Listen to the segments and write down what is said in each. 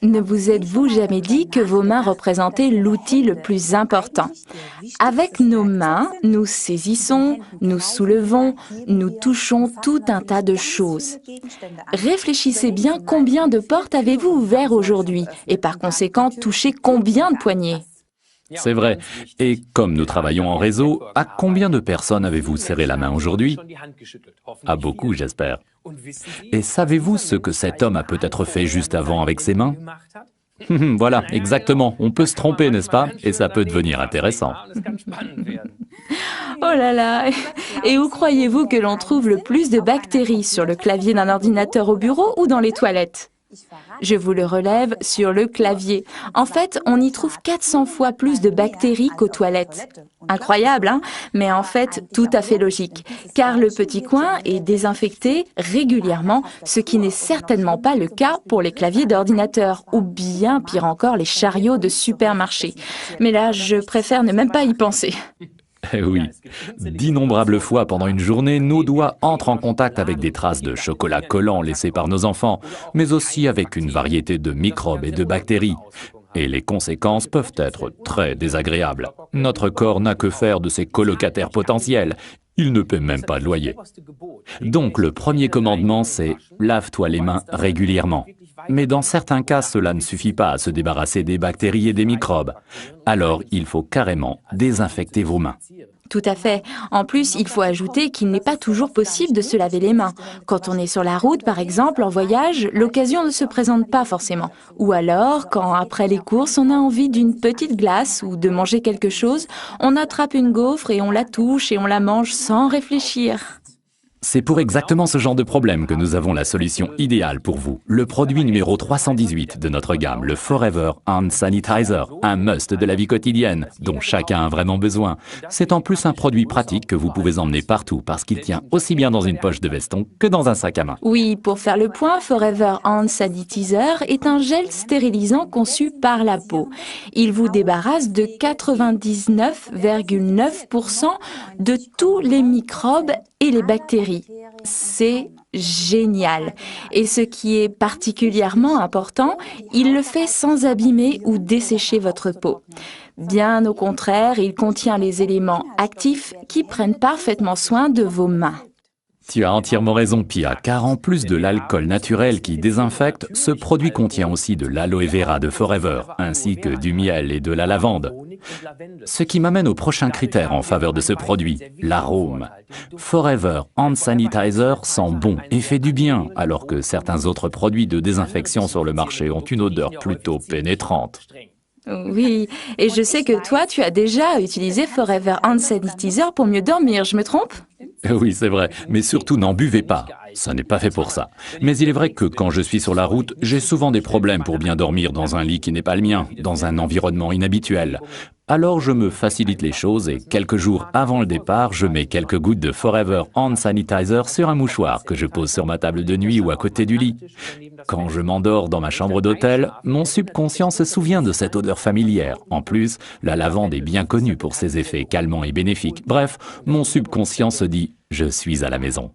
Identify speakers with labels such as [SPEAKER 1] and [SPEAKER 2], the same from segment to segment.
[SPEAKER 1] Ne vous êtes-vous jamais dit que vos mains représentaient l'outil le plus important? Avec nos mains, nous saisissons, nous soulevons, nous touchons tout un tas de choses. Réfléchissez bien combien de portes avez-vous ouvertes aujourd'hui et par conséquent touché combien de poignées?
[SPEAKER 2] C'est vrai. Et comme nous travaillons en réseau, à combien de personnes avez-vous serré la main aujourd'hui? À beaucoup, j'espère. Et savez-vous ce que cet homme a peut-être fait juste avant avec ses mains? Voilà, exactement. On peut se tromper, n'est-ce pas? Et ça peut devenir intéressant.
[SPEAKER 1] Oh là là! Et où croyez-vous que l'on trouve le plus de bactéries, sur le clavier d'un ordinateur au bureau ou dans les toilettes? Je vous le relève, sur le clavier. En fait, on y trouve 400 fois plus de bactéries qu'aux toilettes. Incroyable, hein? Mais en fait, tout à fait logique, car le petit coin est désinfecté régulièrement, ce qui n'est certainement pas le cas pour les claviers d'ordinateur, ou bien, pire encore, les chariots de supermarché. Mais là, je préfère ne même pas y penser.
[SPEAKER 2] Eh oui, d'innombrables fois pendant une journée, nos doigts entrent en contact avec des traces de chocolat collant laissées par nos enfants, mais aussi avec une variété de microbes et de bactéries. Et les conséquences peuvent être très désagréables. Notre corps n'a que faire de ses colocataires potentiels. Il ne paie même pas de loyer. Donc le premier commandement, c'est « lave-toi les mains régulièrement ». Mais dans certains cas, cela ne suffit pas à se débarrasser des bactéries et des microbes. Alors, il faut carrément désinfecter vos mains.
[SPEAKER 1] Tout à fait. En plus, il faut ajouter qu'il n'est pas toujours possible de se laver les mains. Quand on est sur la route, par exemple, en voyage, l'occasion ne se présente pas forcément. Ou alors, quand après les courses, on a envie d'une petite glace ou de manger quelque chose, on attrape une gaufre et on la touche et on la mange sans réfléchir.
[SPEAKER 2] C'est pour exactement ce genre de problème que nous avons la solution idéale pour vous. Le produit numéro 318 de notre gamme, le Forever Hand Sanitizer, un must de la vie quotidienne, dont chacun a vraiment besoin. C'est en plus un produit pratique que vous pouvez emmener partout parce qu'il tient aussi bien dans une poche de veston que dans un sac à main.
[SPEAKER 1] Oui, pour faire le point, Forever Hand Sanitizer est un gel stérilisant conçu par la peau. Il vous débarrasse de 99,9% de tous les microbes et les bactéries. C'est génial. Et ce qui est particulièrement important, il le fait sans abîmer ou dessécher votre peau. Bien au contraire, il contient les éléments actifs qui prennent parfaitement soin de vos mains.
[SPEAKER 2] Tu as entièrement raison, Pia, car en plus de l'alcool naturel qui désinfecte, ce produit contient aussi de l'aloe vera de Forever, ainsi que du miel et de la lavande. Ce qui m'amène au prochain critère en faveur de ce produit, l'arôme. Forever Hand Sanitizer sent bon et fait du bien, alors que certains autres produits de désinfection sur le marché ont une odeur plutôt pénétrante.
[SPEAKER 1] Oui, et je sais que toi, tu as déjà utilisé Forever Hand Sanitizer pour mieux dormir, je me trompe?
[SPEAKER 2] Oui, c'est vrai, mais surtout n'en buvez pas. Ça n'est pas fait pour ça. Mais il est vrai que quand je suis sur la route, j'ai souvent des problèmes pour bien dormir dans un lit qui n'est pas le mien, dans un environnement inhabituel. Alors je me facilite les choses et quelques jours avant le départ, je mets quelques gouttes de Forever Hand Sanitizer sur un mouchoir que je pose sur ma table de nuit ou à côté du lit. Quand je m'endors dans ma chambre d'hôtel, mon subconscient se souvient de cette odeur familière. En plus, la lavande est bien connue pour ses effets calmants et bénéfiques. Bref, mon subconscient se dit « je suis à la maison ».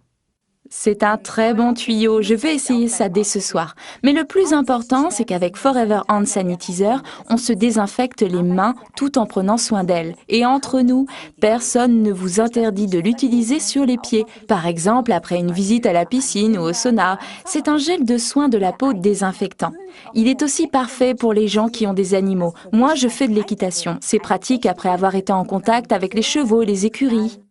[SPEAKER 1] C'est un très bon tuyau, je vais essayer ça dès ce soir. Mais le plus important, c'est qu'avec Forever Hand Sanitizer, on se désinfecte les mains tout en prenant soin d'elles. Et entre nous, personne ne vous interdit de l'utiliser sur les pieds. Par exemple, après une visite à la piscine ou au sauna. C'est un gel de soin de la peau désinfectant. Il est aussi parfait pour les gens qui ont des animaux. Moi, je fais de l'équitation. C'est pratique après avoir été en contact avec les chevaux et les écuries.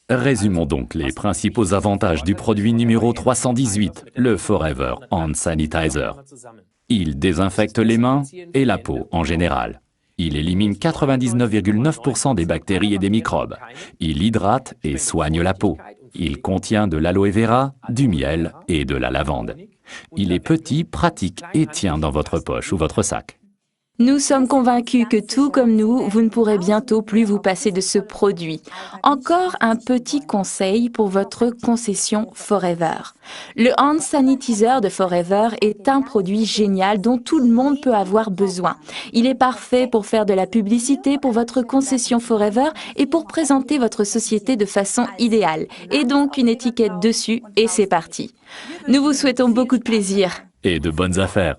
[SPEAKER 2] Résumons donc les principaux avantages du produit numéro 318, le Forever Hand Sanitizer. Il désinfecte les mains et la peau en général. Il élimine 99,9% des bactéries et des microbes. Il hydrate et soigne la peau. Il contient de l'aloe vera, du miel et de la lavande. Il est petit, pratique et tient dans votre poche ou votre sac.
[SPEAKER 1] Nous sommes convaincus que tout comme nous, vous ne pourrez bientôt plus vous passer de ce produit. Encore un petit conseil pour votre concession Forever. Le Hand Sanitizer de Forever est un produit génial dont tout le monde peut avoir besoin. Il est parfait pour faire de la publicité pour votre concession Forever et pour présenter votre société de façon idéale. Et donc une étiquette dessus et c'est parti. Nous vous souhaitons beaucoup de plaisir.
[SPEAKER 2] Et de bonnes affaires.